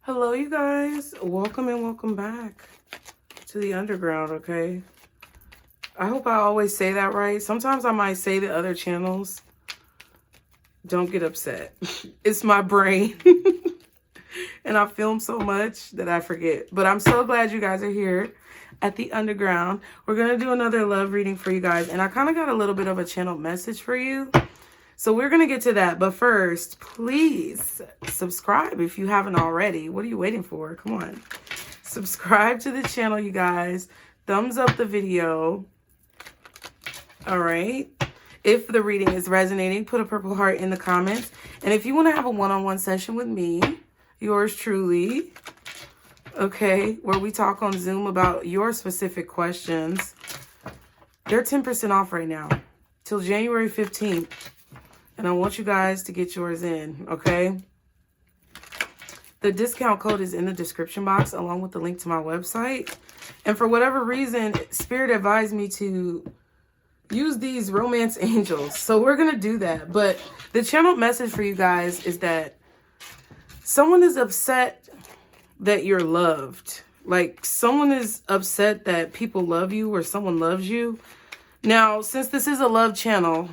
Hello, you guys. Welcome and welcome back to the underground, okay? I hope I always say that right. Sometimes I might say the other channels. Don't get upset. It's my brain. And I film so much that I forget. But I'm so glad you guys are here at the underground. We're going to do another love reading for you guys. And I kind of got a little bit of a channel message for you. So we're going to get to that. But first, please subscribe if you haven't already. What are you waiting for? Come on. Subscribe to the channel, you guys. Thumbs up the video. All right. If the reading is resonating, put a purple heart in the comments. And if you want to have a one-on-one session with me, yours truly, okay, where we talk on Zoom about your specific questions, they're 10% off right now till January 15th. And I want you guys to get yours in, okay? The discount code is in the description box along with the link to my website. And for whatever reason, Spirit advised me to use these romance angels. So we're going to do that. But the channel message for you guys is that someone is upset that you're loved. Like someone is upset that people love you or someone loves you. Now, since this is a love channel,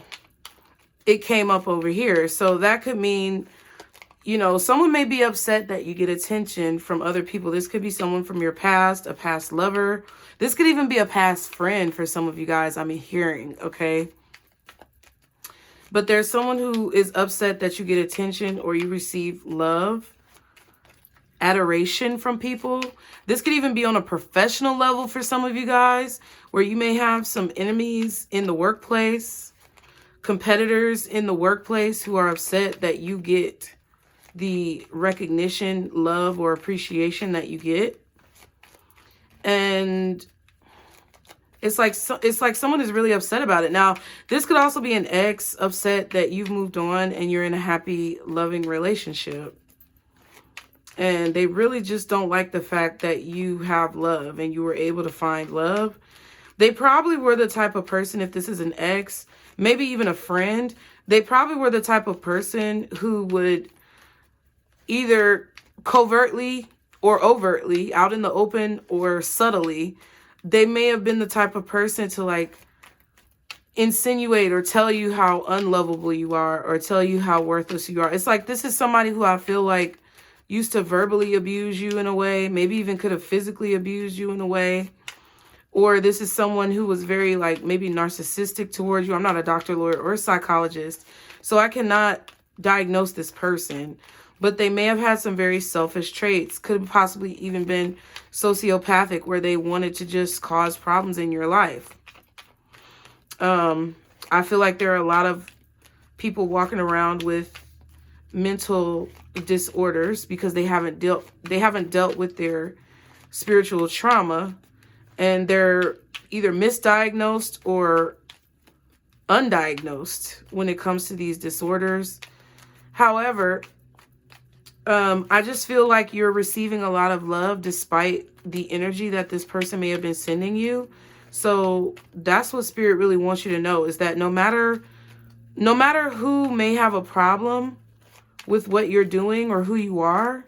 it came up over here. So that could mean, you know, someone may be upset that you get attention from other people. This could be someone from your past, a past lover. This could even be a past friend for some of you guys I'm hearing, okay? But there's someone who is upset that you get attention or you receive love, adoration from people. This could even be on a professional level for some of you guys, where you may have some enemies in the workplace, competitors in the workplace who are upset that you get the recognition, love, or appreciation that you get. And it's like someone is really upset about it. Now, this could also be an ex upset that you've moved on and you're in a happy, loving relationship. And they really just don't like the fact that you have love and you were able to find love. They probably were the type of person, if this is an ex, maybe even a friend, they probably were the type of person who would either covertly or overtly, out in the open or subtly, they may have been the type of person to like insinuate or tell you how unlovable you are or tell you how worthless you are. It's like this is somebody who I feel like used to verbally abuse you in a way, maybe even could have physically abused you in a way. Or this is someone who was very like maybe narcissistic towards you. I'm not a doctor, lawyer, or a psychologist, so I cannot diagnose this person. But they may have had some very selfish traits. Could have possibly even been sociopathic, where they wanted to just cause problems in your life. I feel like there are a lot of people walking around with mental disorders because they haven't dealt with their spiritual trauma. And they're either misdiagnosed or undiagnosed when it comes to these disorders. However, I just feel like you're receiving a lot of love despite the energy that this person may have been sending you. So that's what Spirit really wants you to know, is that no matter who may have a problem with what you're doing or who you are,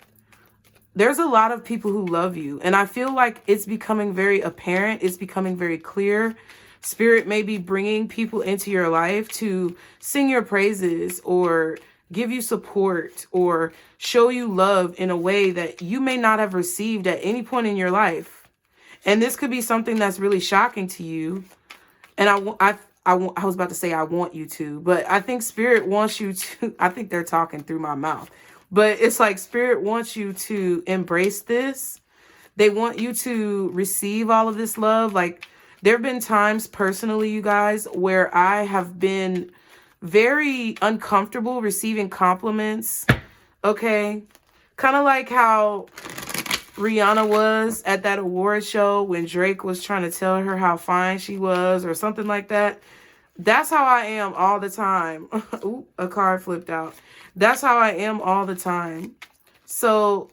there's a lot of people who love you. And I feel like it's becoming very apparent. It's becoming very clear. Spirit may be bringing people into your life to sing your praises or give you support or show you love in a way that you may not have received at any point in your life. And this could be something that's really shocking to you. And I was about to say I want you to, but I think Spirit wants you to, I think they're talking through my mouth. But it's like Spirit wants you to embrace this. They want you to receive all of this love. Like there have been times personally, you guys, where I have been very uncomfortable receiving compliments. Okay. Kind of like how Rihanna was at that award show when Drake was trying to tell her how fine she was or something like that. That's how I am all the time. Ooh, a card flipped out. That's how I am all the time. So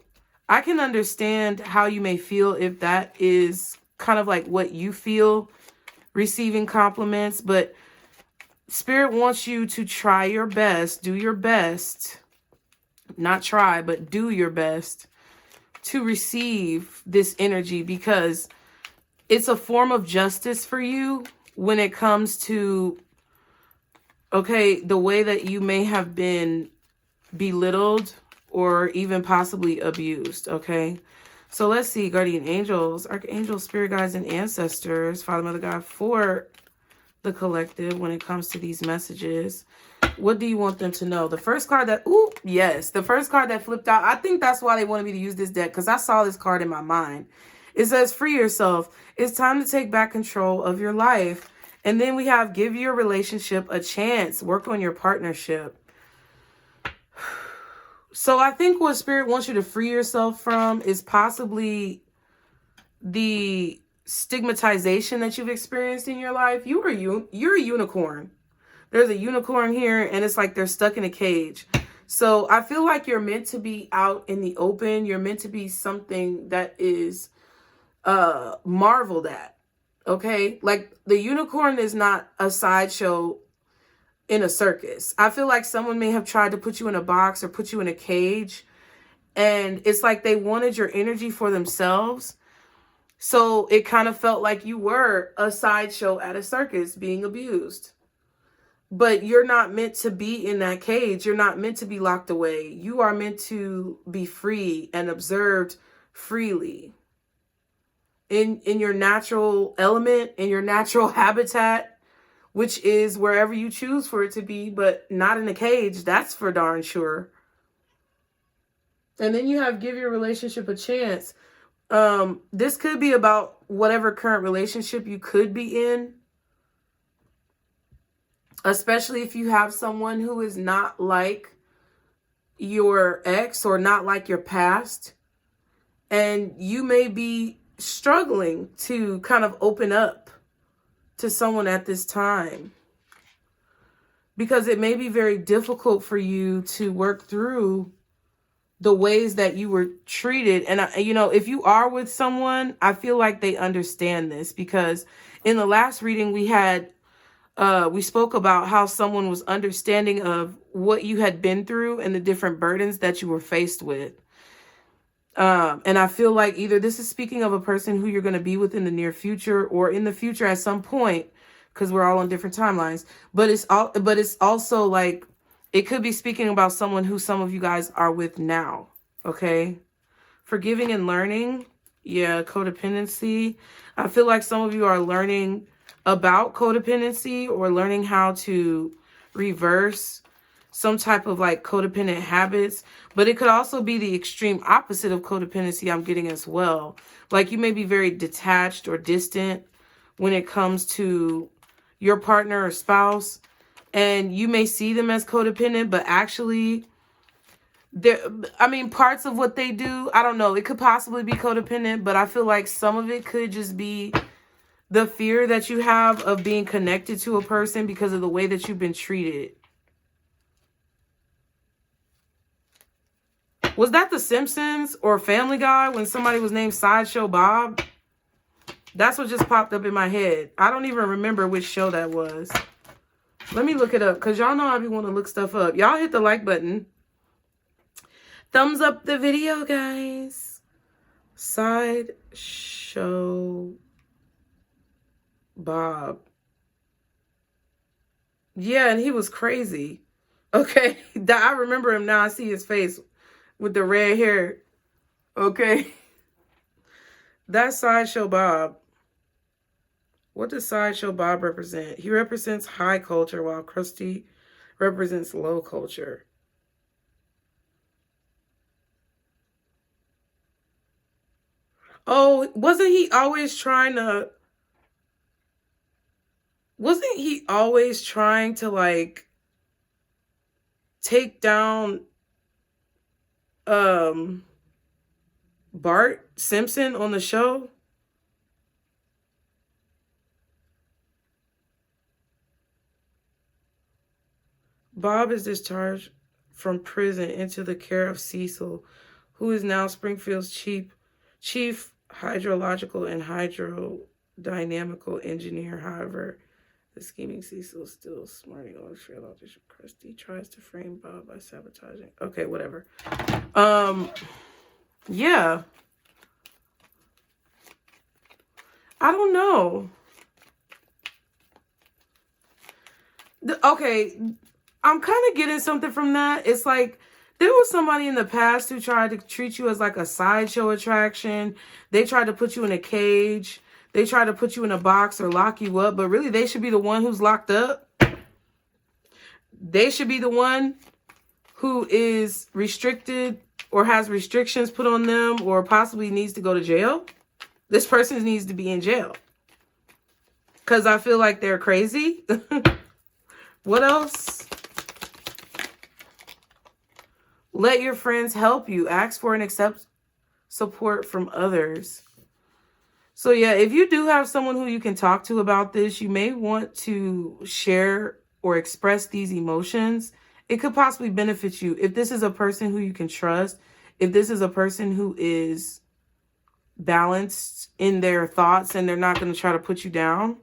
I can understand how you may feel if that is kind of like what you feel receiving compliments. But Spirit wants you to try your best, do your best, not try, but do your best to receive this energy, because it's a form of justice for you when it comes to, okay, the way that you may have been belittled or even possibly abused, okay? So let's see, guardian angels, archangels, spirit guides, and ancestors, Father, Mother, God, for the collective when it comes to these messages. What do you want them to know? The first card that, ooh, yes, the first card that flipped out, I think that's why they wanted me to use this deck, because I saw this card in my mind. It says, free yourself. It's time to take back control of your life. And then we have, give your relationship a chance. Work on your partnership. So I think what Spirit wants you to free yourself from is possibly the stigmatization that you've experienced in your life. You're a unicorn. There's a unicorn here, and it's like they're stuck in a cage. So I feel like you're meant to be out in the open. You're meant to be something that is marveled at. Okay? Like, the unicorn is not a sideshow in a circus. I feel like someone may have tried to put you in a box or put you in a cage, and it's like they wanted your energy for themselves. So it kind of felt like you were a sideshow at a circus being abused. But you're not meant to be in that cage. You're not meant to be locked away. You are meant to be free and observed freely. In your natural element, in your natural habitat, which is wherever you choose for it to be, but not in a cage. That's for darn sure. And then you have, give your relationship a chance. This could be about whatever current relationship you could be in. Especially if you have someone who is not like your ex or not like your past. And you may be struggling to kind of open up to someone at this time, because it may be very difficult for you to work through the ways that you were treated. And, you know, if you are with someone, I feel like they understand this, because in the last reading we had, we spoke about how someone was understanding of what you had been through and the different burdens that you were faced with. And I feel like either this is speaking of a person who you're going to be with in the near future or in the future at some point, because we're all on different timelines. But it's also like, it could be speaking about someone who some of you guys are with now. Okay. Forgiving and learning. Yeah. Codependency. I feel like some of you are learning about codependency or learning how to reverse some type of like codependent habits, but it could also be the extreme opposite of codependency I'm getting as well. Like, you may be very detached or distant when it comes to your partner or spouse, and you may see them as codependent, but actually parts of what they do, I don't know, it could possibly be codependent, but I feel like some of it could just be the fear that you have of being connected to a person because of the way that you've been treated. Was that The Simpsons or Family Guy when somebody was named Sideshow Bob? That's what just popped up in my head. I don't even remember which show that was. Let me look it up, because y'all know I be want to look stuff up. Y'all hit the like button. Thumbs up the video, guys. Sideshow Bob. Yeah, and he was crazy. Okay, I remember him now. I see his face with the red hair. Okay. That's Sideshow Bob. What does Sideshow Bob represent? He represents high culture, while Krusty represents low culture. Oh, wasn't he always trying to like take down Bart Simpson on the show? Bob is discharged from prison into the care of Cecil, who is now Springfield's chief hydrological and hydrodynamical engineer. However, the scheming Cecil is still smarting on his trail. Krusty tries to frame Bob by sabotaging. Okay, whatever. Yeah. I don't know. Okay, I'm kind of getting something from that. It's like there was somebody in the past who tried to treat you as like a sideshow attraction. They tried to put you in a cage. They tried to put you in a box or lock you up, but really they should be the one who's locked up. They should be the one who is restricted or has restrictions put on them or possibly needs to go to jail. This person needs to be in jail because I feel like they're crazy. What else? Let your friends help you. Ask for and accept support from others. So yeah, if you do have someone who you can talk to about this, you may want to share or express these emotions. It could possibly benefit you. If this is a person who you can trust, if this is a person who is balanced in their thoughts and they're not going to try to put you down.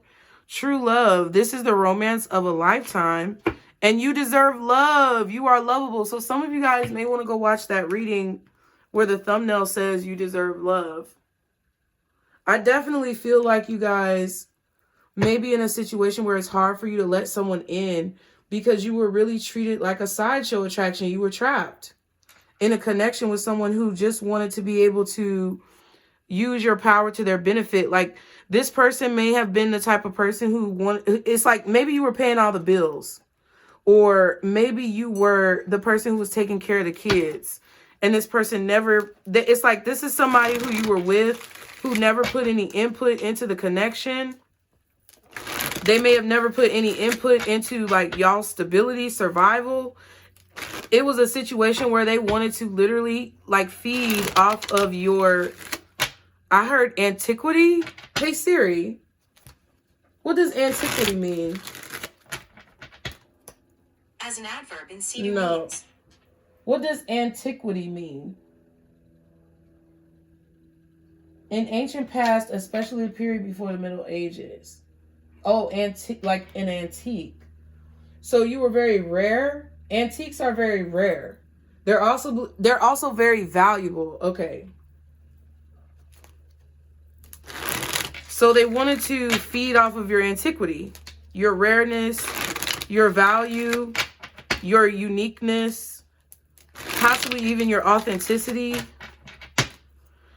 True love. This is the romance of a lifetime. And you deserve love. You are lovable. So some of you guys may want to go watch that reading where the thumbnail says you deserve love. I definitely feel like you guys may be in a situation where it's hard for you to let someone in because you were really treated like a sideshow attraction. You were trapped in a connection with someone who just wanted to be able to use your power to their benefit. Like this person may have been the type of person who it's like maybe you were paying all the bills. Or maybe you were the person who was taking care of the kids. And this person never, it's like this is somebody who you were with who never put any input into the connection. They may have never put any input into like y'all's stability, survival. It was a situation where they wanted to literally like feed off of your, I heard antiquity. Hey Siri, what does antiquity mean? As an adverb in cedar means. What does antiquity mean? In ancient past, especially the period before the Middle Ages. Oh, antique, like an antique. So you were very rare. Antiques are very rare. They're also very valuable. Okay. So they wanted to feed off of your antiquity, your rareness, your value, your uniqueness, possibly even your authenticity.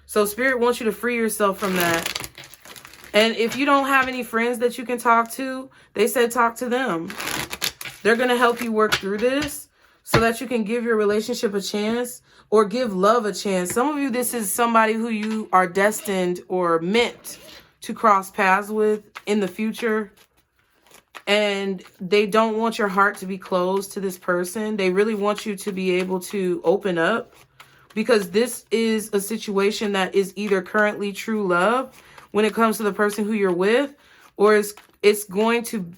So Spirit wants you to free yourself from that. And if you don't have any friends that you can talk to, they said talk to them. They're going to help you work through this so that you can give your relationship a chance or give love a chance. Some of you, this is somebody who you are destined or meant to cross paths with in the future. And they don't want your heart to be closed to this person. They really want you to be able to open up because this is a situation that is either currently true love when it comes to the person who you're with, or it's going to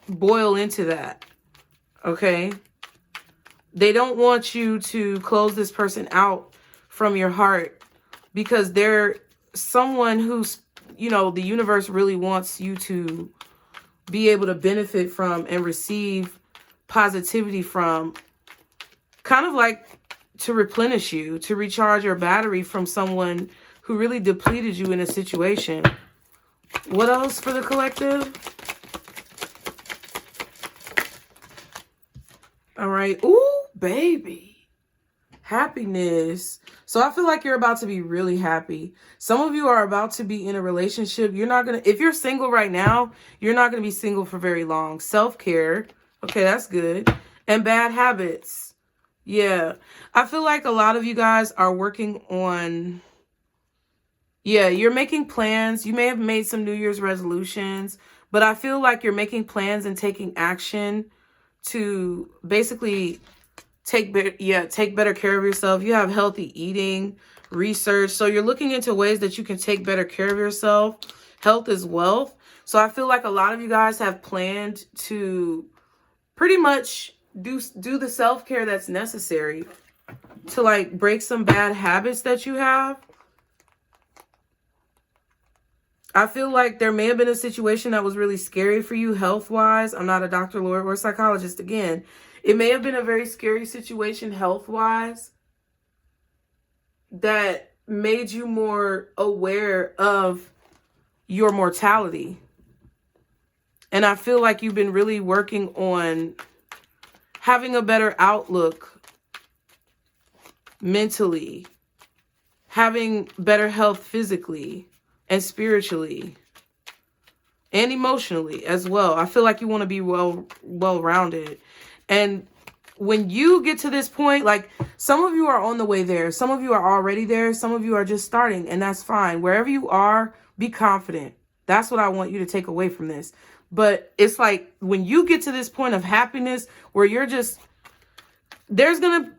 boil into that. Okay? They don't want you to close this person out from your heart because they're someone who's, you know, the universe really wants you to be able to benefit from and receive positivity from, kind of like to replenish you, to recharge your battery from someone who really depleted you in a situation. What else for the collective? All right. Ooh, baby. Happiness. So I feel like you're about to be really happy. Some of you are about to be in a relationship. You're not going to, if you're single right now, you're not going to be single for very long. Self-care. Okay, that's good. And bad habits. Yeah. I feel like a lot of you guys are working on, yeah, you're making plans. You may have made some New Year's resolutions, but I feel like you're making plans and taking action to basically take better care of yourself. You have healthy eating, research. So you're looking into ways that you can take better care of yourself. Health is wealth. So I feel like a lot of you guys have planned to pretty much do the self-care that's necessary to like break some bad habits that you have. I feel like there may have been a situation that was really scary for you health-wise. I'm not a doctor, lawyer, or psychologist again. It may have been a very scary situation health-wise that made you more aware of your mortality. And I feel like you've been really working on having a better outlook mentally, having better health physically and spiritually and emotionally as well. I feel like you want to be well-rounded. And when you get to this point, like some of you are on the way there, some of you are already there, some of you are just starting, and that's fine. Wherever you are, be confident. That's what I want you to take away from this. But it's like when you get to this point of happiness where you're just, there's gonna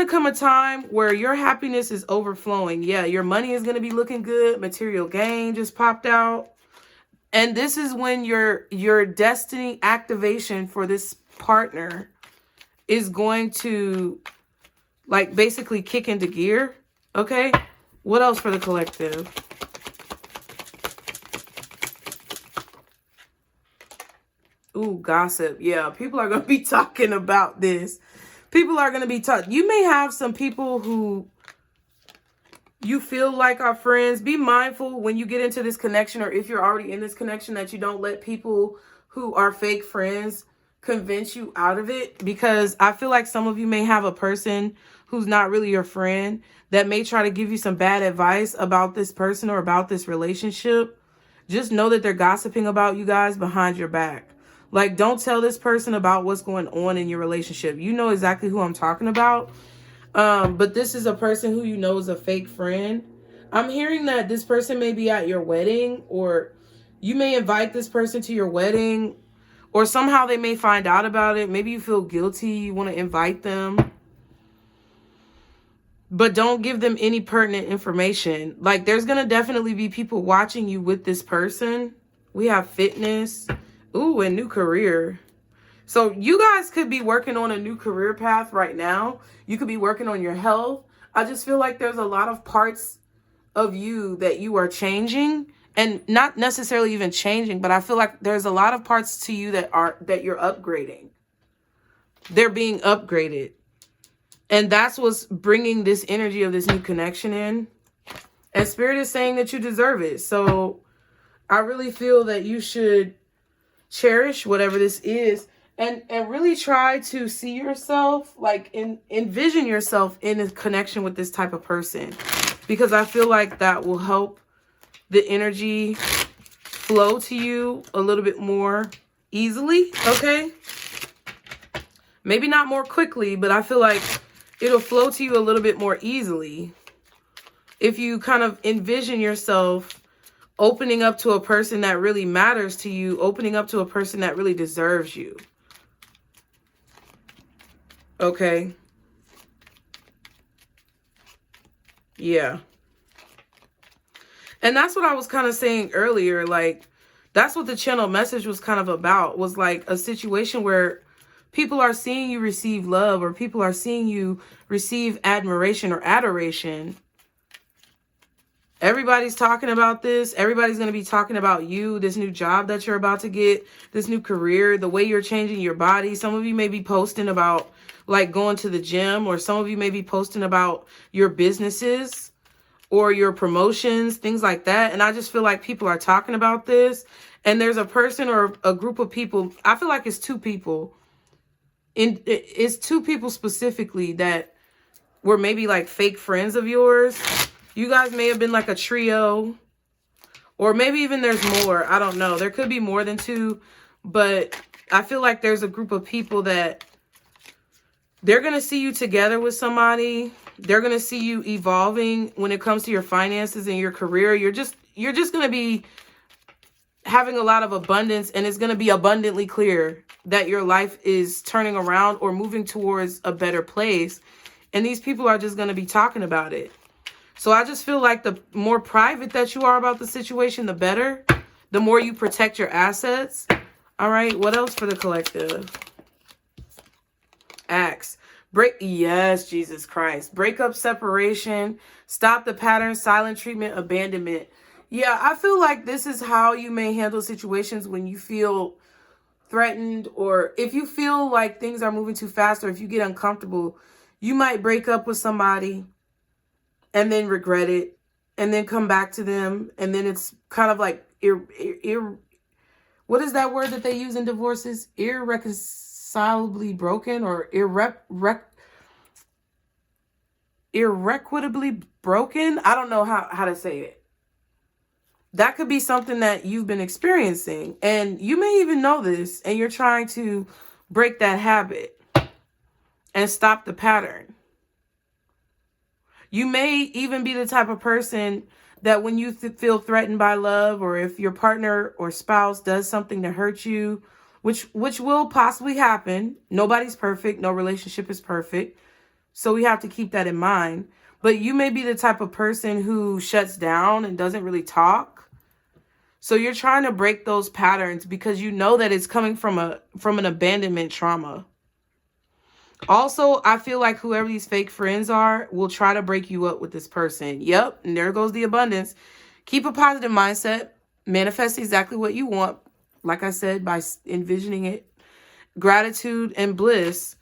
come a time where your happiness is overflowing. Yeah, your money is gonna be looking good. Material gain just popped out. And this is when your destiny activation for this partner is going to like basically kick into gear. Okay. What else for the collective? Ooh, gossip. Yeah, people are going to be talking about this. People are going to be talking. You may have some people who you feel like are friends. Be mindful when you get into this connection, or if you're already in this connection, that you don't let people who are fake friends convince you out of it. Because I feel like some of you may have a person who's not really your friend that may try to give you some bad advice about this person or about this relationship. Just know that they're gossiping about you guys behind your back. Like, don't tell this person about what's going on in your relationship. You know exactly who I'm talking about. But this is a person who you know is a fake friend. I'm hearing that this person may be at your wedding, or you may invite this person to your wedding, or somehow they may find out about it. Maybe you feel guilty. You want to invite them. But don't give them any pertinent information. Like, there's going to definitely be people watching you with this person. We have fitness. Ooh, and new career. So you guys could be working on a new career path right now. You could be working on your health. I just feel like there's a lot of parts of you that you are changing, and not necessarily even changing, but I feel like there's a lot of parts to you that you're upgrading. They're being upgraded. And that's what's bringing this energy of this new connection in. And Spirit is saying that you deserve it. So I really feel that you should cherish whatever this is, and really try to see yourself, like envision yourself in a connection with this type of person, because I feel like that will help the energy flow to you a little bit more easily. Okay, maybe not more quickly, but I feel like it'll flow to you a little bit more easily if you kind of envision yourself opening up to a person that really matters to you, opening up to a person that really deserves you. Okay. Yeah. And that's what I was kind of saying earlier. Like, that's what the channel message was kind of about, was like a situation where people are seeing you receive love, or people are seeing you receive admiration or adoration. Everybody's talking about this. Everybody's going to be talking about you, this new job that you're about to get, this new career, the way you're changing your body. Some of you may be posting about like going to the gym, or some of you may be posting about your businesses or your promotions, things like that. And I just feel like people are talking about this, and there's a person or a group of people. I feel like it's two people. It's two people specifically that were maybe like fake friends of yours. You guys may have been like a trio, or maybe even there's more. I don't know. There could be more than two, but I feel like there's a group of people that they're going to see you together with somebody. They're going to see you evolving when it comes to your finances and your career. You're just going to be having a lot of abundance, and it's going to be abundantly clear that your life is turning around or moving towards a better place. And these people are just going to be talking about it. So I just feel like the more private that you are about the situation, the better. The more you protect your assets. All right. What else for the collective? Acts. Yes, Jesus Christ. Breakup, separation, stop the pattern, silent treatment, abandonment. Yeah, I feel like this is how you may handle situations when you feel threatened, or if you feel like things are moving too fast, or if you get uncomfortable. You might break up with somebody and then regret it, and then come back to them. And then it's kind of like, what is that word that they use in divorces? Irreconcilably broken, or irrequitably broken. I don't know how to say it. That could be something that you've been experiencing, and you may even know this, and you're trying to break that habit and stop the pattern. You may even be the type of person that when you feel threatened by love, or if your partner or spouse does something to hurt you, which will possibly happen. Nobody's perfect. No relationship is perfect. So we have to keep that in mind. But you may be the type of person who shuts down and doesn't really talk. So you're trying to break those patterns because you know that it's coming from an abandonment trauma. Also, I feel like whoever these fake friends are will try to break you up with this person. Yep, and there goes the abundance. Keep a positive mindset. Manifest exactly what you want. Like I said, by envisioning it. Gratitude and bliss.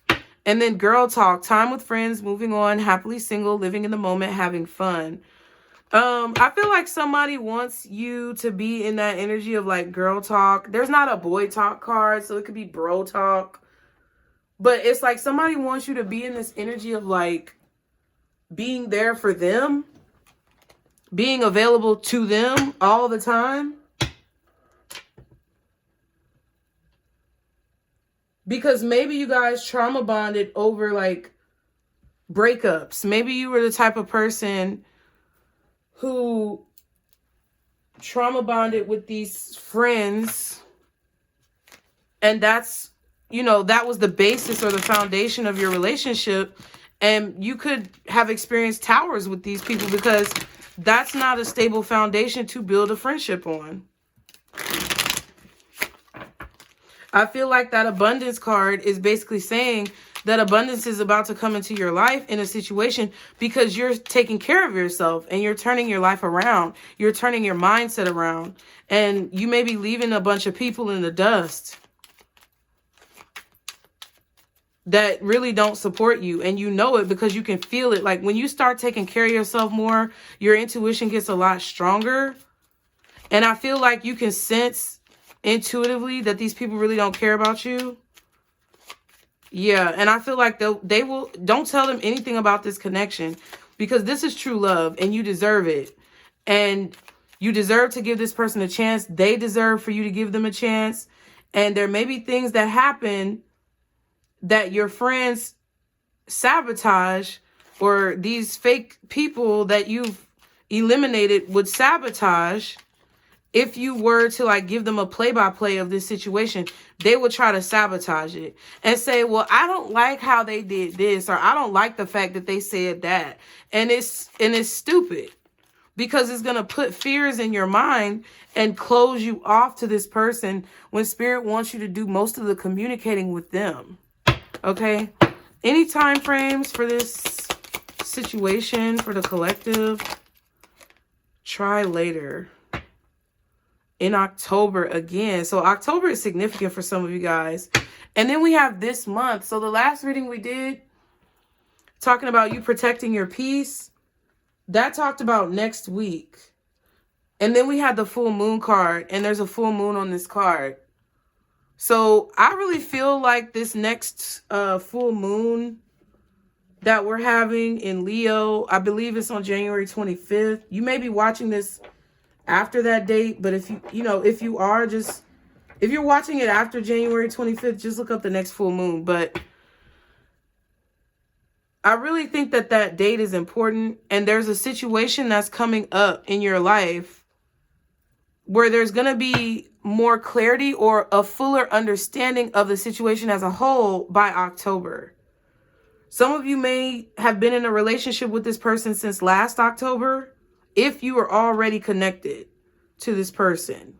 And then girl talk. Time with friends, moving on, happily single, living in the moment, having fun. I feel like somebody wants you to be in that energy of like girl talk. There's not a boy talk card, so it could be bro talk. But it's like somebody wants you to be in this energy of like being there for them, being available to them all the time. Because maybe you guys trauma bonded over like breakups. Maybe you were the type of person who trauma bonded with these friends, and that's, you know, that was the basis or the foundation of your relationship. And you could have experienced towers with these people because that's not a stable foundation to build a friendship on. I feel like that abundance card is basically saying that abundance is about to come into your life in a situation because you're taking care of yourself and you're turning your life around. You're turning your mindset around, and you may be leaving a bunch of people in the dust that really don't support you, and you know it because you can feel it. Like when you start taking care of yourself more, your intuition gets a lot stronger. And I feel like you can sense intuitively that these people really don't care about you. Yeah, and I feel like they will, don't tell them anything about this connection because this is true love and you deserve it. And you deserve to give this person a chance. They deserve for you to give them a chance. And there may be things that happen that your friends sabotage, or these fake people that you've eliminated would sabotage. If you were to like give them a play-by-play of this situation, they would try to sabotage it and say, well, I don't like how they did this, or I don't like the fact that they said that. And it's stupid because it's going to put fears in your mind and close you off to this person when spirit wants you to do most of the communicating with them. Okay. Any time frames for this situation for the collective? Try later. In October again. So October is significant for some of you guys. And then we have this month. So the last reading we did, talking about you protecting your peace, that talked about next week. And then we had the full moon card, and there's a full moon on this card. So I really feel like this next full moon that we're having in Leo, I believe it's on January 25th. You may be watching this after that date, but if if you're watching it after January 25th, just look up the next full moon. But I really think that that date is important, and there's a situation that's coming up in your life where there's going to be more clarity or a fuller understanding of the situation as a whole by October. Some of you may have been in a relationship with this person since last October, if you are already connected to this person.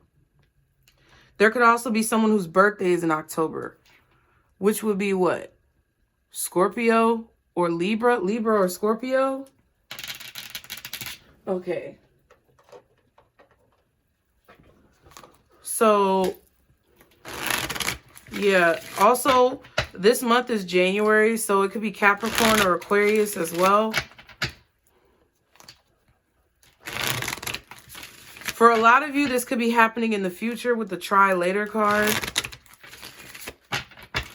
There could also be someone whose birthday is in October, which would be what? Scorpio or Libra? Libra or Scorpio? Okay. So, yeah. Also, this month is January, so it could be Capricorn or Aquarius as well. For a lot of you, this could be happening in the future with the try later card.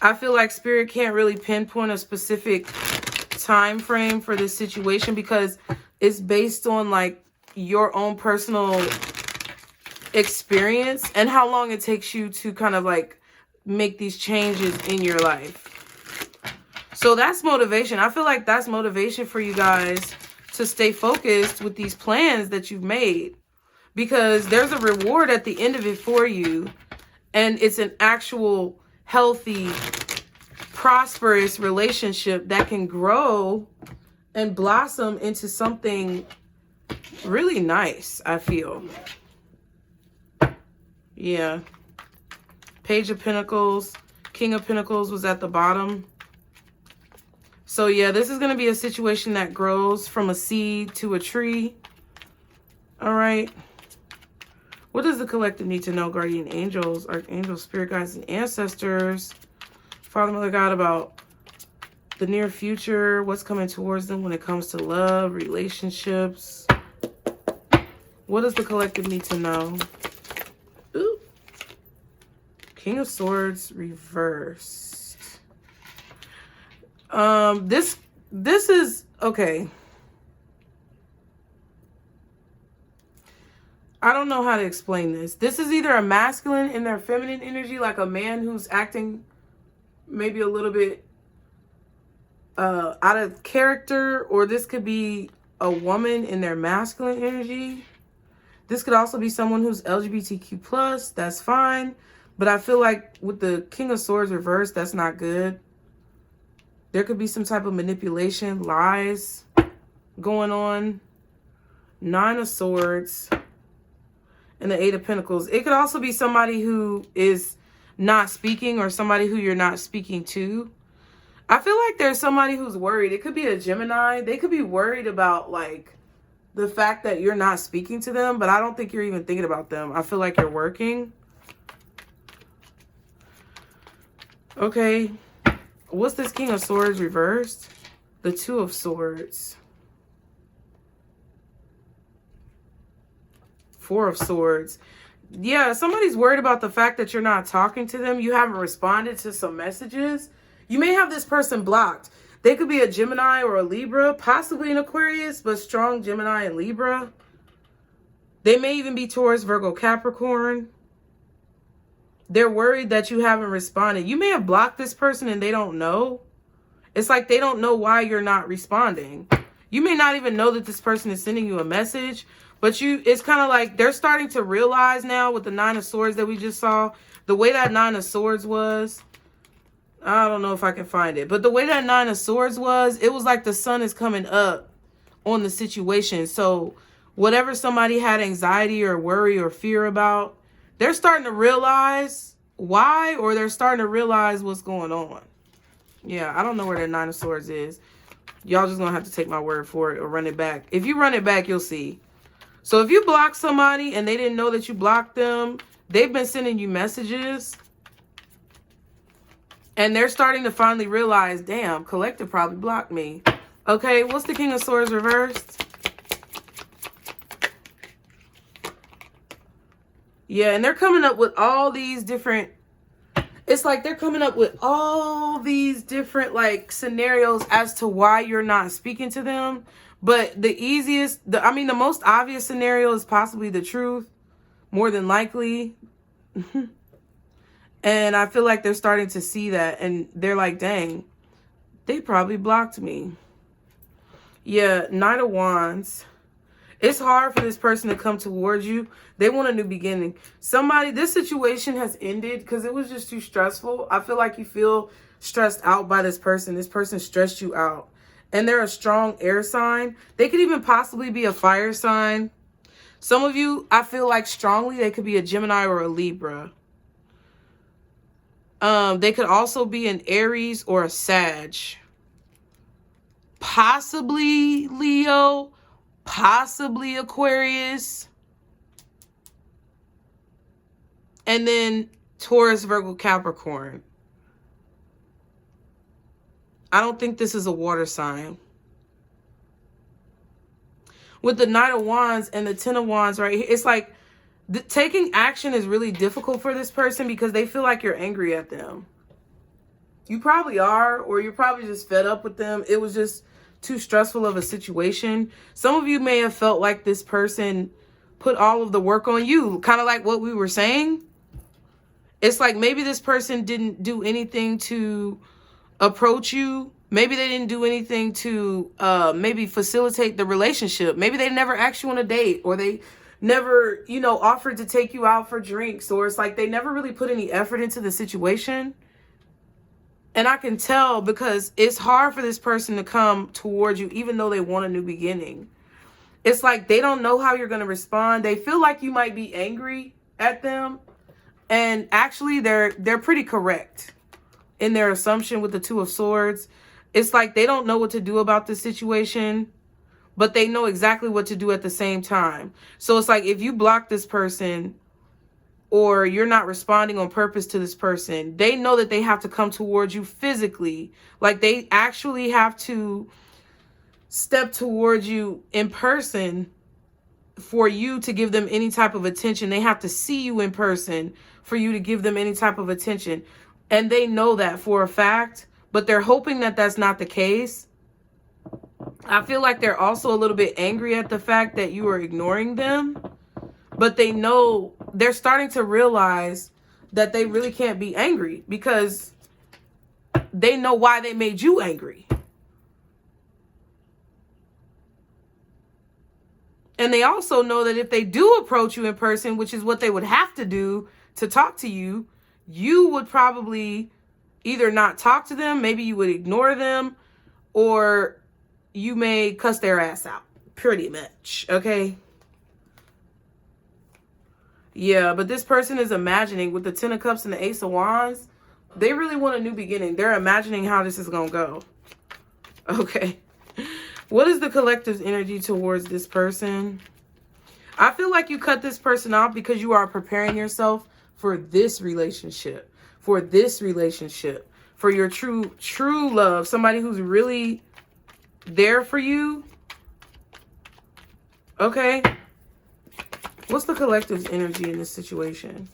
I feel like Spirit can't really pinpoint a specific time frame for this situation because it's based on like your own personal experience and how long it takes you to kind of like make these changes in your life. So that's motivation. I feel like that's motivation for you guys to stay focused with these plans that you've made, because there's a reward at the end of it for you, and it's an actual healthy, prosperous relationship that can grow and blossom into something really nice, I feel. Yeah. Page of Pentacles, King of Pentacles was at the bottom. So yeah, this is going to be a situation that grows from a seed to a tree. All right. What does the collective need to know, guardian angels, archangels, spirit guides, and ancestors, Father, Mother, God, about the near future, what's coming towards them when it comes to love, relationships? What does the collective need to know? Ooh. King of Swords reversed. This is okay. I don't know how to explain this. This is either a masculine in their feminine energy, like a man who's acting maybe a little bit out of character, or this could be a woman in their masculine energy. This could also be someone who's LGBTQ+, that's fine. But I feel like with the King of Swords reversed, that's not good. There could be some type of manipulation, lies going on. 9 of Swords and the 8 of Pentacles. It could also be somebody who is not speaking, or somebody who you're not speaking to. I feel like there's somebody who's worried. It could be a Gemini. They could be worried about like the fact that you're not speaking to them, but I don't think you're even thinking about them. I feel like you're working. Okay. What's this King of Swords reversed? The 2 of Swords. 4 of Swords. Yeah, somebody's worried about the fact that you're not talking to them. You haven't responded to some messages. You may have this person blocked. They could be a Gemini or a Libra, possibly an Aquarius, but strong Gemini and Libra. They may even be Taurus, Virgo, Capricorn. They're worried that you haven't responded. You may have blocked this person and they don't know. It's like they don't know why you're not responding. You may not even know that this person is sending you a message, but it's kind of like they're starting to realize now with the 9 of Swords that we just saw, the way that 9 of Swords was, I don't know if I can find it, but the way that 9 of Swords was, it was like the sun is coming up on the situation. So whatever somebody had anxiety or worry or fear about, they're starting to realize why, or they're starting to realize what's going on. Yeah, I don't know where that 9 of Swords is. Y'all just gonna have to take my word for it or run it back. If you run it back, you'll see. So if you block somebody and they didn't know that you blocked them, they've been sending you messages. And they're starting to finally realize, damn, collective probably blocked me. Okay, what's the King of Swords reversed? Yeah, and they're coming up with all these different, it's like they're coming up with all these different like scenarios as to why you're not speaking to them. But the easiest, the most obvious scenario is possibly the truth, more than likely. And I feel like they're starting to see that, and they're like, dang, they probably blocked me. Yeah, Knight of Wands. It's hard for this person to come towards you. They want a new beginning. This situation has ended because it was just too stressful. I feel like you feel stressed out by this person. This person stressed you out. And they're a strong air sign. They could even possibly be a fire sign. Some of you, I feel like strongly, they could be a Gemini or a Libra. They could also be an Aries or a Sag. Possibly Leo. Possibly Aquarius. And then Taurus, Virgo, Capricorn. I don't think this is a water sign. With the Knight of Wands and the 10 of Wands right here, it's like Taking action is really difficult for this person because they feel like you're angry at them. You probably are, or you're probably just fed up with them. It was just too stressful of a situation. Some of you may have felt like this person put all of the work on you, kind of like what we were saying. It's like maybe this person didn't do anything to approach you. Maybe they didn't do anything to maybe facilitate the relationship. Maybe they never asked you on a date, or they never, you know, offered to take you out for drinks, or it's like they never really put any effort into the situation. And I can tell because it's hard for this person to come towards you, even though they want a new beginning. It's like they don't know how you're going to respond. They feel like you might be angry at them. And actually, they're pretty correct in their assumption with the Two of Swords. It's like they don't know what to do about the situation, but they know exactly what to do at the same time. So it's like if you block this person, or you're not responding on purpose to this person, they know that they have to come towards you physically. Like they actually have to step towards you in person for you to give them any type of attention. They have to see you in person for you to give them any type of attention. And they know that for a fact, but they're hoping that that's not the case. I feel like they're also a little bit angry at the fact that you are ignoring them. But they know, they're starting to realize that they really can't be angry because they know why they made you angry. And they also know that if they do approach you in person, which is what they would have to do to talk to you, you would probably either not talk to them, maybe you would ignore them, or you may cuss their ass out. Pretty much, okay? Yeah, but this person is imagining with the Ten of Cups and the Ace of Wands, they really want a new beginning. They're imagining how this is going to go. Okay. What is the collective's energy towards this person? I feel like you cut this person off because you are preparing yourself for this relationship. For this relationship. For your true love. Somebody who's really there for you. Okay. What's the collective's energy in this situation?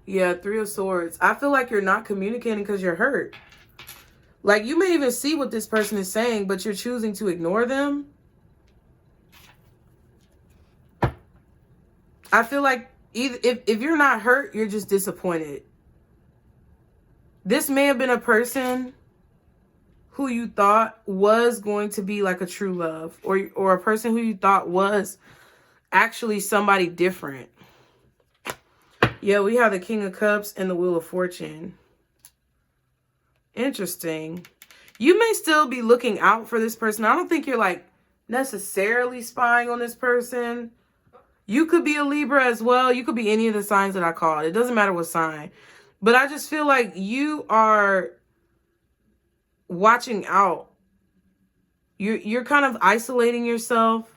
Yeah, Three of Swords. I feel like you're not communicating because you're hurt. Like, you may even see what this person is saying, but you're choosing to ignore them. I feel like if you're not hurt, you're just disappointed. This may have been a person who you thought was going to be like a true love, or a person who you thought was actually somebody different. Yeah, we have the King of Cups and the Wheel of Fortune. Interesting. You may still be looking out for this person. I don't think you're like necessarily spying on this person. You could be a Libra as well. You could be any of the signs that I called. It doesn't matter what sign. But I just feel like you are watching out. You're kind of isolating yourself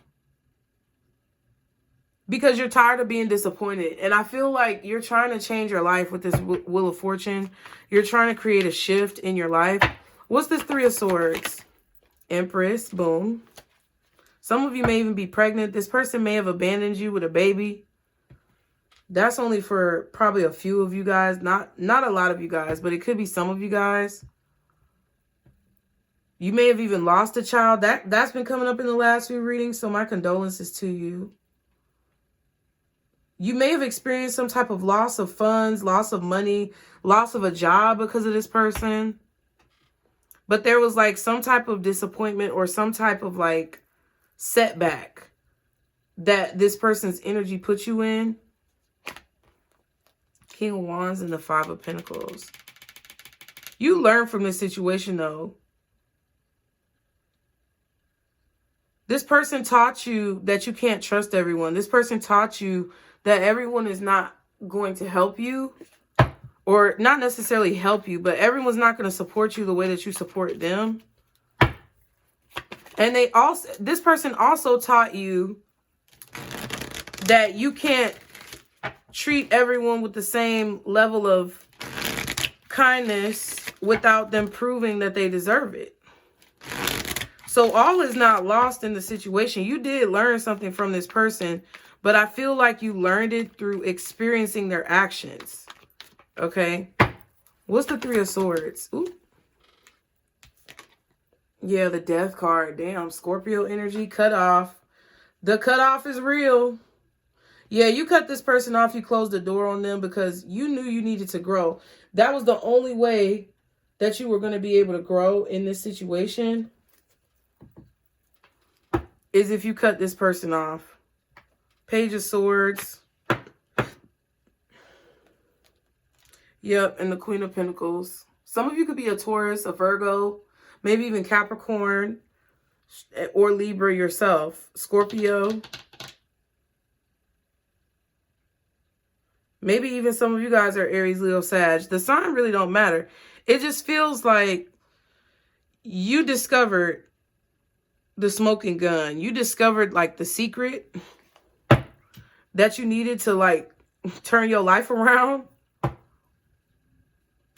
because you're tired of being disappointed. And I feel like you're trying to change your life with this Wheel of Fortune. You're trying to create a shift in your life. What's this Three of Swords? Empress. Boom. Some of you may even be pregnant. This person may have abandoned you with a baby. That's only for probably a few of you guys. Not a lot of you guys, but it could be some of you guys. You may have even lost a child. That's been coming up in the last few readings, so my condolences to you. You may have experienced some type of loss of funds, loss of money, loss of a job because of this person. But there was like some type of disappointment or some type of like setback that this person's energy put you in. King of Wands and the Five of Pentacles. You learn from this situation though. This person taught you that you can't trust everyone. This person taught you that everyone is not going to help you, or not necessarily help you, but everyone's not going to support you the way that you support them. And this person also taught you that you can't treat everyone with the same level of kindness without them proving that they deserve it. So all is not lost in the situation. You did learn something from this person, but I feel like you learned it through experiencing their actions. Okay. What's the Three of Swords? Ooh. Yeah, the Death card. Damn, Scorpio energy, cut off. The cutoff is real. Yeah, you cut this person off. You closed the door on them because you knew you needed to grow. That was the only way that you were going to be able to grow in this situation, is if you cut this person off. Page of Swords. Yep, and the Queen of Pentacles. Some of you could be a Taurus, a Virgo, maybe even Capricorn or Libra yourself. Scorpio. Maybe even some of you guys are Aries, Leo, Sag. The sign really don't matter. It just feels like you discovered the smoking gun. You discovered like the secret that you needed to like turn your life around.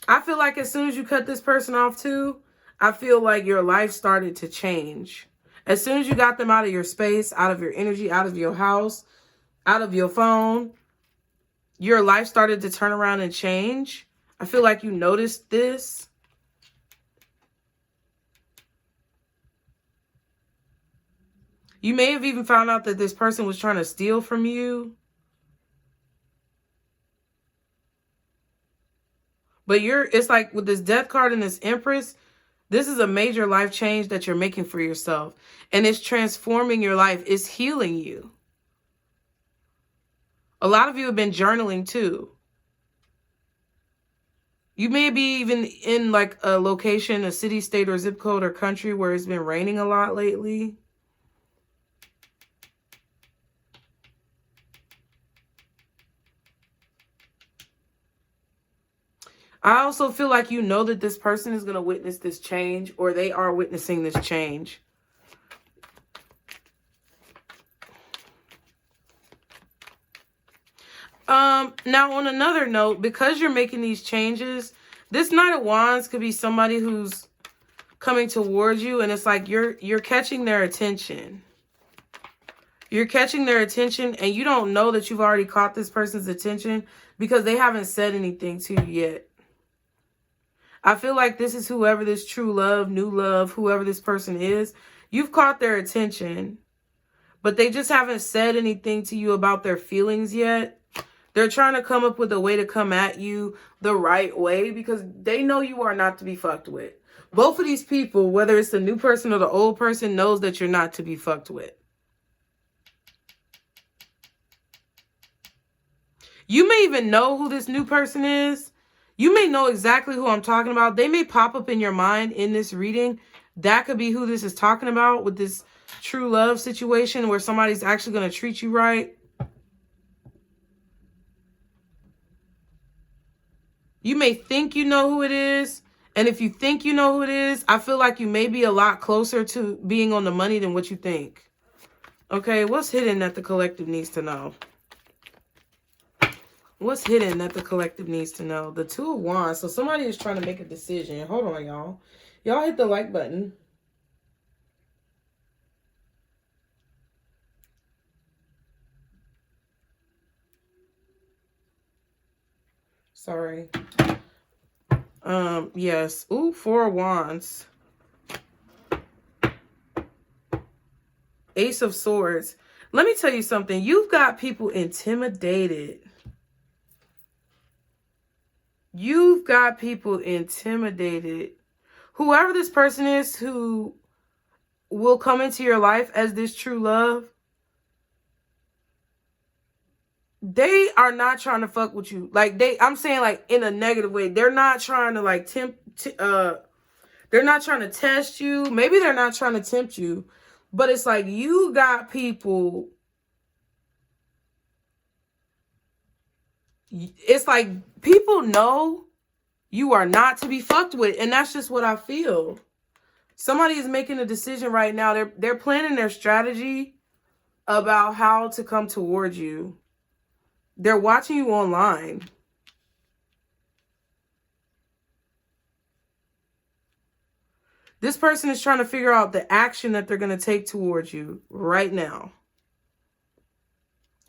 I feel like as soon as you cut this person off too, I feel like your life started to change. As soon as you got them out of your space, out of your energy, out of your house, out of your phone, your life started to turn around and change. I feel like you noticed this. You may have even found out that this person was trying to steal from you. But it's like with this Death card and this Empress, this is a major life change that you're making for yourself. And it's transforming your life. It's healing you. A lot of you have been journaling too. You may be even in like a location, a city, state, or zip code or country where it's been raining a lot lately. I also feel like you know that this person is going to witness this change, or they are witnessing this change. Now on another note, because you're making these changes, this Knight of Wands could be somebody who's coming towards you, and it's like you're catching their attention. You're catching their attention, and you don't know that you've already caught this person's attention because they haven't said anything to you yet. I feel like this is whoever this true love, new love, whoever this person is, you've caught their attention, but they just haven't said anything to you about their feelings yet. They're trying to come up with a way to come at you the right way because they know you are not to be fucked with. Both of these people, whether it's the new person or the old person, knows that you're not to be fucked with. You may even know who this new person is. You may know exactly who I'm talking about. They may pop up in your mind in this reading. That could be who this is talking about with this true love situation where somebody's actually going to treat you right. You may think you know who it is. And if you think you know who it is, I feel like you may be a lot closer to being on the money than what you think. Okay, what's hidden that the collective needs to know? What's hidden that the collective needs to know? The Two of Wands. So somebody is trying to make a decision. Hold on, y'all. Y'all hit the like button. Sorry. Yes. Ooh, Four of Wands. Ace of Swords. Let me tell you something. You've got people intimidated. You've got people intimidated. Whoever this person is who will come into your life as this true love, they are not trying to fuck with you. Like I'm saying like in a negative way. They're not trying to like they're not trying to test you. Maybe they're not trying to tempt you, but it's like you got people. It's like people know you are not to be fucked with. And that's just what I feel. Somebody is making a decision right now. They're planning their strategy about how to come towards you. They're watching you online. This person is trying to figure out the action that they're going to take towards you right now.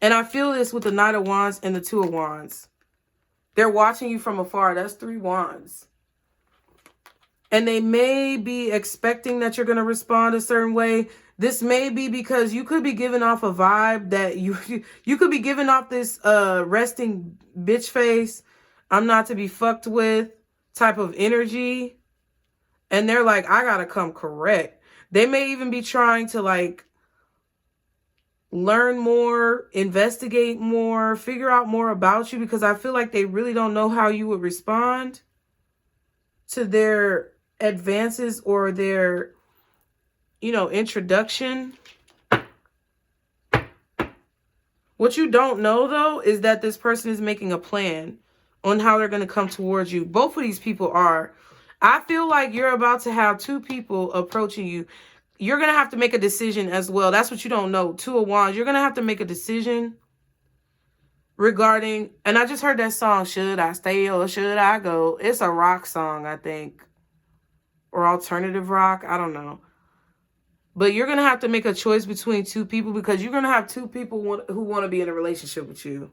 And I feel this with the Knight of Wands and the Two of Wands. They're watching you from afar. That's 3 wands. And they may be expecting that you're going to respond a certain way. This may be because you could be giving off a vibe that you could be giving off this resting bitch face, I'm not to be fucked with type of energy. And they're like, I gotta come correct. They may even be trying to like learn more, investigate more, figure out more about you, because I feel like they really don't know how you would respond to their advances or their, you know, introduction. What you don't know, though, is that this person is making a plan on how they're going to come towards you. Both of these people are. I feel like you're about to have 2 people approaching you. You're going to have to make a decision as well. That's what you don't know. 2 of Wands. You're going to have to make a decision regarding, and I just heard that song, Should I Stay or Should I Go? It's a rock song, I think. Or alternative rock. I don't know. But you're going to have to make a choice between 2 people, because you're going to have 2 people who want to be in a relationship with you.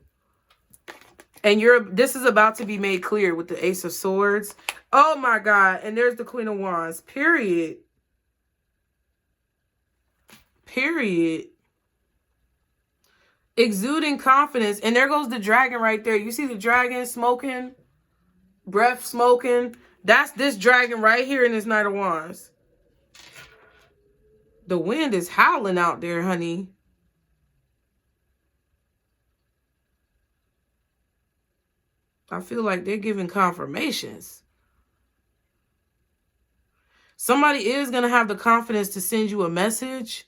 And this is about to be made clear with the Ace of Swords. Oh my God. And there's the Queen of Wands. Period. Period. Exuding confidence. And there goes the dragon right there. You see the dragon smoking? Breath smoking? That's this dragon right here in this Knight of Wands. The wind is howling out there, honey. I feel like they're giving confirmations. Somebody is going to have the confidence to send you a message.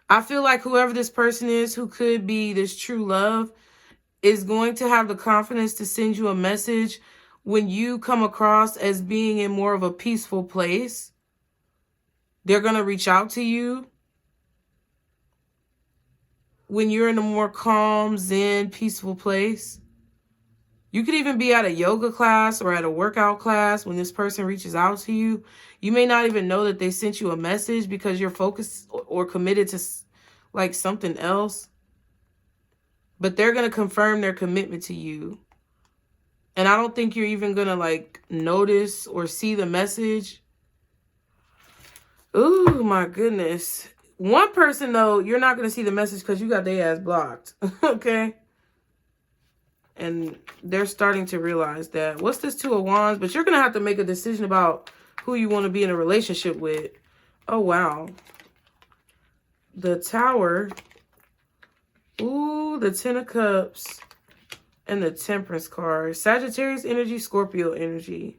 I feel like whoever this person is, who could be this true love, is going to have the confidence to send you a message when you come across as being in more of a peaceful place. They're going to reach out to you when you're in a more calm, zen, peaceful place. You could even be at a yoga class or at a workout class when this person reaches out to you. You may not even know that they sent you a message because you're focused or committed to like something else. But they're going to confirm their commitment to you. And I don't think you're even going to like notice or see the message. Ooh, my goodness. One person, though, you're not going to see the message because you got their ass blocked. Okay? And they're starting to realize that. What's this 2 of Wands? But you're going to have to make a decision about who you want to be in a relationship with. Oh, wow. The Tower. Ooh, the 10 of Cups. And the Temperance card. Sagittarius energy, Scorpio energy.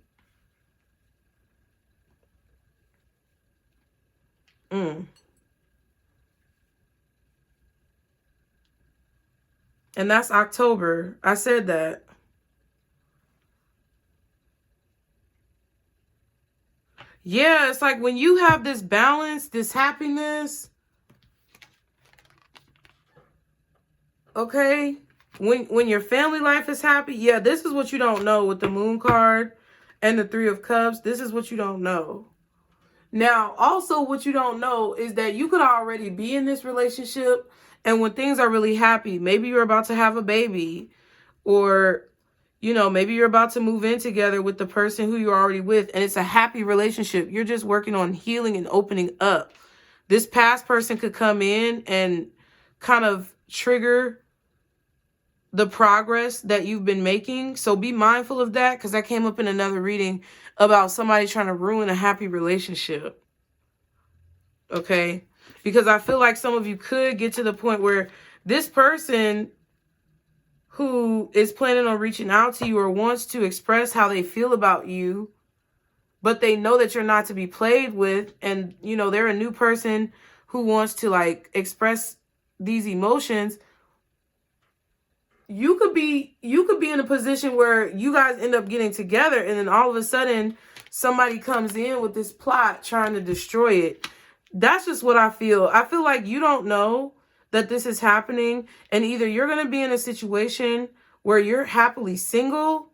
And that's October. I said that. Yeah, it's like when you have this balance, this happiness. Okay? When your family life is happy, yeah, this is what you don't know with the Moon card and the 3 of Cups. This is what you don't know. Now, also what you don't know is that you could already be in this relationship, and when things are really happy, maybe you're about to have a baby, or, you know, maybe you're about to move in together with the person who you're already with, and it's a happy relationship. You're just working on healing and opening up. This past person could come in and kind of trigger the progress that you've been making. So be mindful of that, because that came up in another reading about somebody trying to ruin a happy relationship. Okay? Because I feel like some of you could get to the point where this person who is planning on reaching out to you or wants to express how they feel about you, but they know that you're not to be played with, and, you know, they're a new person who wants to, like, express these emotions. You could be in a position where you guys end up getting together, and then all of a sudden somebody comes in with this plot trying to destroy it. That's just what I feel. I feel like you don't know that this is happening, and either you're going to be in a situation where you're happily single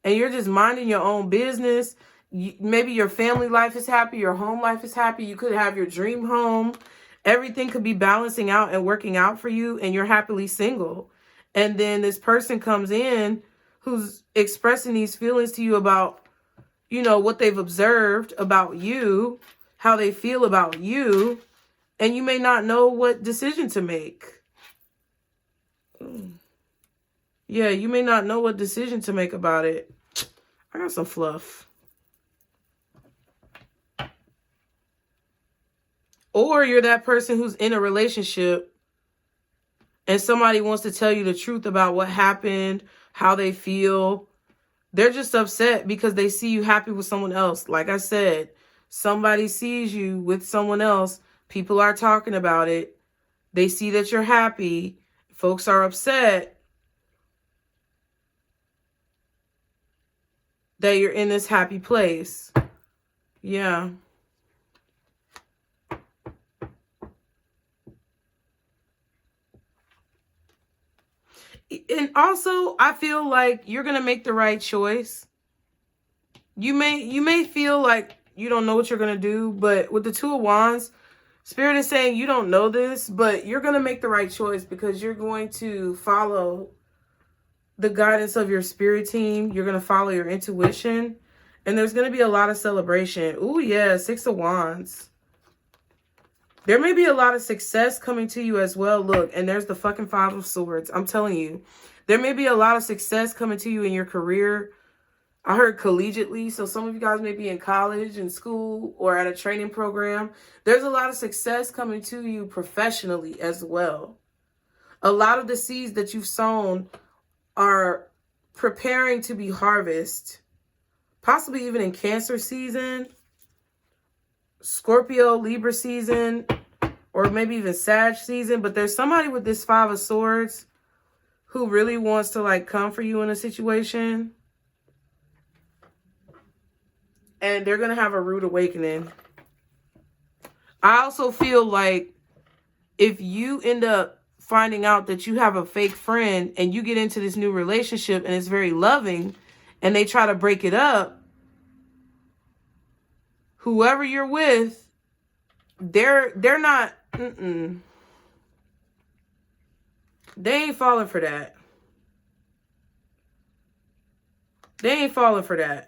and you're just minding your own business. Maybe your family life is happy, your home life is happy. You could have your dream home. Everything could be balancing out and working out for you, and you're happily single. And then this person comes in who's expressing these feelings to you about, you know, what they've observed about you, how they feel about you, and you may not know what decision to make. Yeah, you may not know what decision to make about it. I got some fluff. Or you're that person who's in a relationship and somebody wants to tell you the truth about what happened, how they feel. They're just upset because they see you happy with someone else. Like I said, somebody sees you with someone else. People are talking about it. They see that you're happy. Folks are upset that you're in this happy place. Yeah. And also, I feel like you're going to make the right choice. You may feel like you don't know what you're going to do, but with the Two of Wands, Spirit is saying you don't know this, but you're going to make the right choice because you're going to follow the guidance of your spirit team. You're going to follow your intuition, and there's going to be a lot of celebration. Ooh, yeah, Six of Wands. There may be a lot of success coming to you as well. Look, and there's the fucking Five of Swords. I'm telling you, there may be a lot of success coming to you in your career. I heard collegiately, so some of you guys may be in college, in school, or at a training program. There's a lot of success coming to you professionally as well. A lot of the seeds that you've sown are preparing to be harvested, possibly even in Cancer season, Scorpio, Libra season, or maybe even Sag season. But there's somebody with this Five of Swords who really wants to like come for you in a situation. And they're going to have a rude awakening. I also feel like if you end up finding out that you have a fake friend and you get into this new relationship and it's very loving and they try to break it up, whoever you're with, they're not, they ain't falling for that. They ain't falling for that.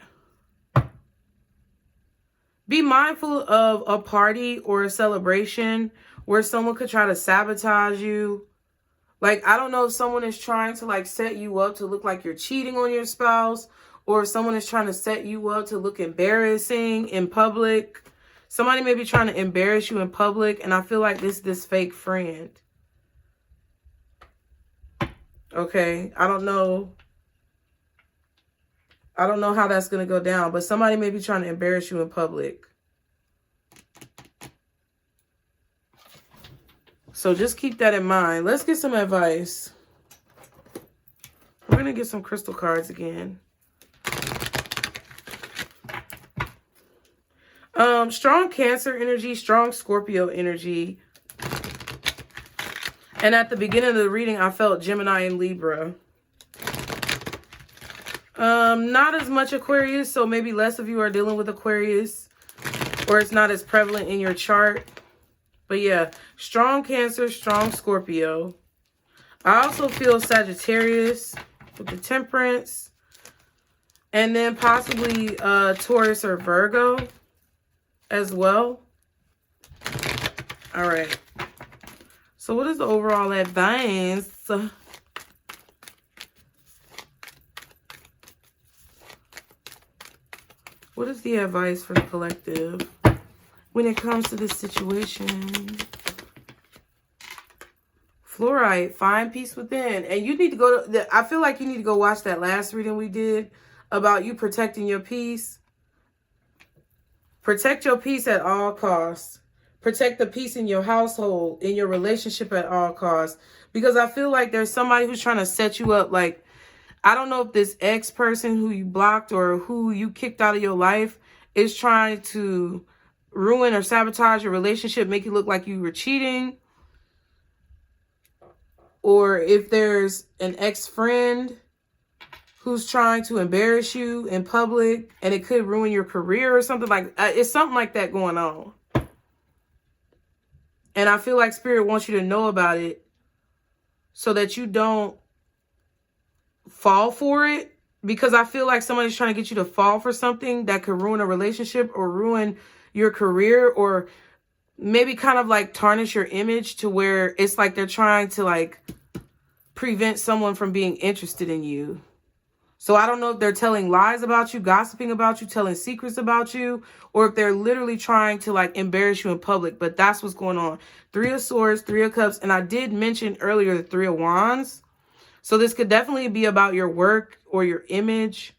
Be mindful of a party or a celebration where someone could try to sabotage you. Like, I don't know if someone is trying to like set you up to look like you're cheating on your spouse, or if someone is trying to set you up to look embarrassing in public. Somebody may be trying to embarrass you in public, and I feel like this fake friend. Okay, I don't know how that's going to go down, but somebody may be trying to embarrass you in public. So just keep that in mind. Let's get some advice. We're going to get some crystal cards again. Strong Cancer energy, strong Scorpio energy. And at the beginning of the reading, I felt Gemini and Libra. Not as much Aquarius, so maybe less of you are dealing with Aquarius, or it's not as prevalent in your chart. But yeah, strong Cancer, strong Scorpio. I also feel Sagittarius with the Temperance, and then possibly Taurus or Virgo as well. All right. So what is the overall advice? What is the advice for the collective when it comes to this situation? Fluorite, find peace within. And you need to go to, I feel like you need to go watch that last reading we did about you protecting your peace. Protect your peace at all costs. Protect the peace in your household, in your relationship at all costs. Because I feel like there's somebody who's trying to set you up. Like, I don't know if this ex person who you blocked or who you kicked out of your life is trying to ruin or sabotage your relationship, make you look like you were cheating. or if there's an ex-friend who's trying to embarrass you in public and it could ruin your career or something like it's something like that going on. And I feel like Spirit wants you to know about it so that you don't fall for it, because I feel like somebody's trying to get you to fall for something that could ruin a relationship or ruin your career, or maybe kind of like tarnish your image to where it's like they're trying to like prevent someone from being interested in you. So I don't know if they're telling lies about you, gossiping about you, telling secrets about you, or if they're literally trying to like embarrass you in public. But that's what's going on. 3 of Swords, 3 of Cups. And I did mention earlier the 3 of Wands. So this could definitely be about your work or your image.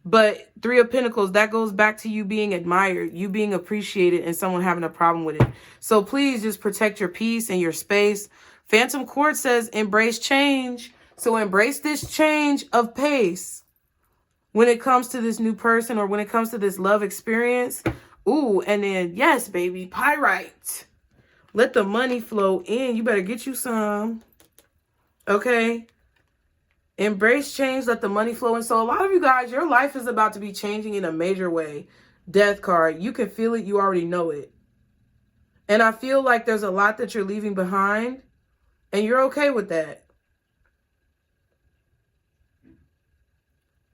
But 3 of Pentacles, that goes back to you being admired, you being appreciated, and someone having a problem with it. So please just protect your peace and your space. Phantom Court says embrace change. So embrace this change of pace when it comes to this new person or when it comes to this love experience. Ooh, and then, yes, baby, pyrite. Let the money flow in. You better get you some. Okay? Embrace change. Let the money flow in. So a lot of you guys, your life is about to be changing in a major way. Death card. You can feel it. You already know it. And I feel like there's a lot that you're leaving behind. And you're okay with that.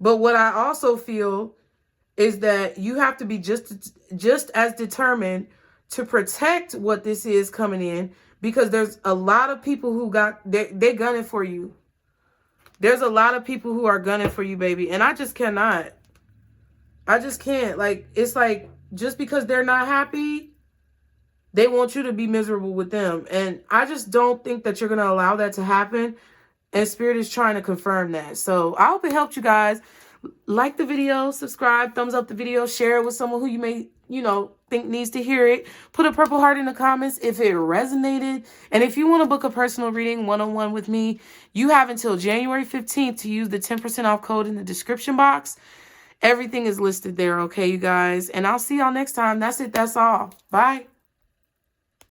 But what I also feel is that you have to be just as determined to protect what this is coming in, because there's a lot of people who they gunning for you. There's a lot of people who are gunning for you, baby. And I just cannot. I just can't. Like, it's like, just because they're not happy, they want you to be miserable with them. And I just don't think that you're going to allow that to happen. And Spirit is trying to confirm that. So I hope it helped you guys. Like the video, subscribe, thumbs up the video, share it with someone who you may, think needs to hear it. Put a purple heart in the comments if it resonated. And if you want to book a personal reading one-on-one with me, you have until January 15th to use the 10% off code in the description box. Everything is listed there, okay, you guys? And I'll see y'all next time. That's it. That's all. Bye.